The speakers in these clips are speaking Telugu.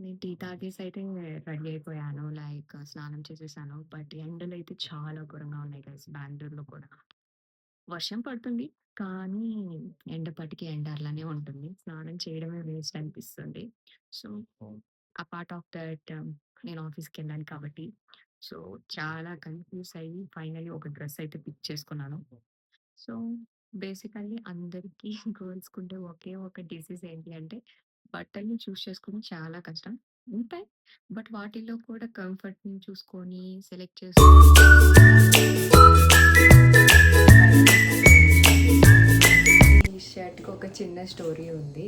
నేను టీ తాగేసి అయితే రెడీ అయిపోయాను. స్నానం చేసేసాను. బట్ ఎండలైతే చాలా ఘోరంగా ఉన్నాయి గైస్ బెంగుళూరులో కూడా. వర్షం పడుతుంది. కానీ ఎండపాటికి ఎండ అలానే ఉంటుంది. స్నానం చేయడమే వేస్ట్ అనిపిస్తుంది. సో, అపార్ట్ ఆఫ్ దట్ నేను ఆఫీస్‌కెళ్ళాలి కాబట్టి, సో, చాలా కన్‌ఫ్యూజ్ అయ్యి ఫైనల్లీ ఒక డ్రెస్ అయితే పిక్ చేసుకున్నాను. సో, బేసికల్లీ అందరికీ గర్ల్స్‌కుండే ఒకే ఒక డిసీజ్ ఏంటి అంటే, బట్టల్ని చూజ్ చేసుకోవడం చాలా కష్టం. ఉంటాయి. బట్ వాటిల్లో కూడా కంఫర్ట్‌ని చూసుకొని సెలెక్ట్ ఈ షర్ట్‌కి ఒక చిన్న స్టోరీ ఉంది.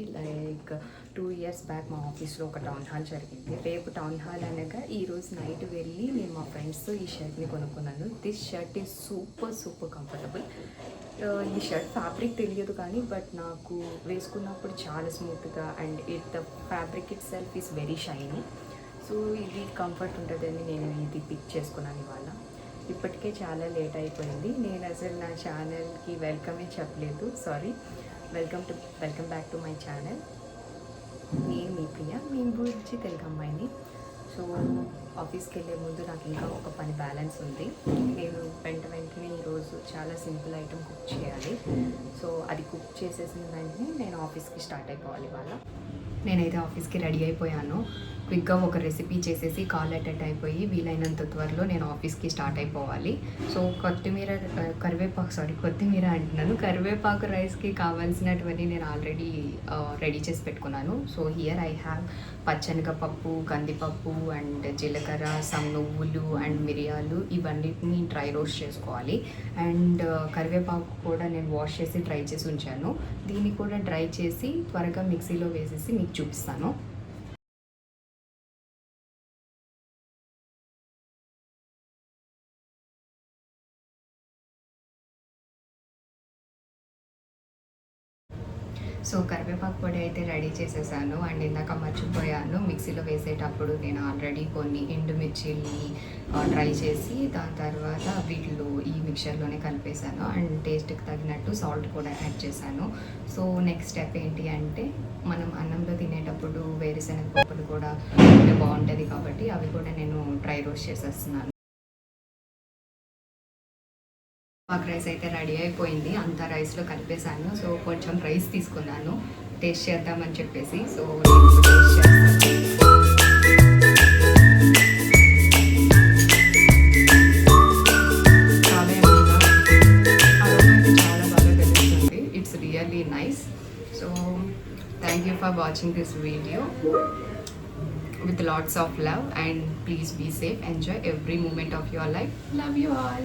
2 ఇయర్స్ బ్యాక్ మా ఆఫీస్‌లో ఒక టౌన్ హాల్ జరిగింది. రేపు టౌన్ హాల్ అనగా ఈరోజు నైట్ వెళ్ళి నేను మా ఫ్రెండ్స్‌తో ఈ షర్ట్‌ని కొనుక్కున్నాను. This shirt is super, super comfortable. ఈ షర్ట్ ఫ్యాబ్రిక్ తెలియదు కానీ బట్ నాకు వేసుకున్నప్పుడు చాలా స్మూత్‌గా and the fabric it self is very shiny. So, ఇది కంఫర్ట్ ఉంటదని నేను ఇది పిక్ చేసుకున్నాను ఇవాళ. ఇప్పటికే చాలా లేట్ అయిపోయింది. నేను అసలు నా ఛానల్‌కి వెల్కమే చెప్పలేదు. Sorry. Welcome back to my channel. నేను మీ ప్రియ. మీ గురించి తెలుగు అమ్మాయిని. సో, ఆఫీస్‌కెళ్ళే ముందు నాకు ఇంకా ఒక పని బ్యాలెన్స్ ఉంది. నేను వెంటనే ఈరోజు చాలా సింపుల్ ఐటెమ్ కుక్ చేయాలి. సో, అది కుక్ చేసేసిన వెంటనే నేను ఆఫీస్‌కి స్టార్ట్ అయిపోవాలి ఇవాళ. నేనైతే ఆఫీస్‌కి రెడీ అయిపోయాను. క్విక్‌గా ఒక రెసిపీ చేసేసి కాల్ అటెండ్ అయిపోయి వీలైనంత త్వరలో నేను ఆఫీస్‌కి స్టార్ట్ అయిపోవాలి. సో, కొత్తిమీర అంటున్నాను. కరివేపాకు రైస్‌కి కావాల్సినటువన్నీ నేను ఆల్రెడీ రెడీ చేసి పెట్టుకున్నాను. సో, హియర్ ఐ హ్యావ్ పచ్చెనగపప్పు, కందిపప్పు అండ్ జీలకర్ర, సమ్ నువ్వులు అండ్ మిరియాలు ఇవన్నిటిని డ్రై రోస్ట్ చేసుకోవాలి. అండ్ కరివేపాకు కూడా నేను వాష్ చేసి డ్రై చేసి ఉంచాను. దీన్ని కూడా డ్రై చేసి త్వరగా మిక్సీలో వేసేసి మీకు చూపిస్తాను. సో, కరివేపాకు పొడి అయితే రెడీ చేసేసాను. అండ్ ఇందాక మర్చిపోయాను, మిక్సీలో వేసేటప్పుడు నేను ఆల్రెడీ కొన్ని ఎండుమిర్చిని డ్రై చేసి దాని తర్వాత వీటిలో ఈ మిక్చర్లోనే కలిపేశాను. అండ్ టేస్ట్కి తగినట్టు సాల్ట్ కూడా యాడ్ చేశాను. సో, నెక్స్ట్ స్టెప్ ఏంటి అంటే మనం అన్నంలో తినేటప్పుడు వేరుశనగ పప్పులు కూడా బాగుంటుంది కాబట్టి అవి కూడా నేను డ్రై రోస్ట్ చేసేస్తున్నాను. మాకు రైస్ అయితే రెడీ అయిపోయింది. అంతా రైస్‌లో కలిపేసాను. సో, కొంచెం రైస్ తీసుకున్నాను టేస్ట్ చేద్దామని చెప్పేసి. సో, నేను టేస్ట్ చేస్తాను. చాలా యమ్మీగా అరోమా అయితే చాలా బాగా తెలుస్తుంది. It's really nice. So, thank you for watching this video with lots of love and please be safe. Enjoy every moment of your life. Love you all.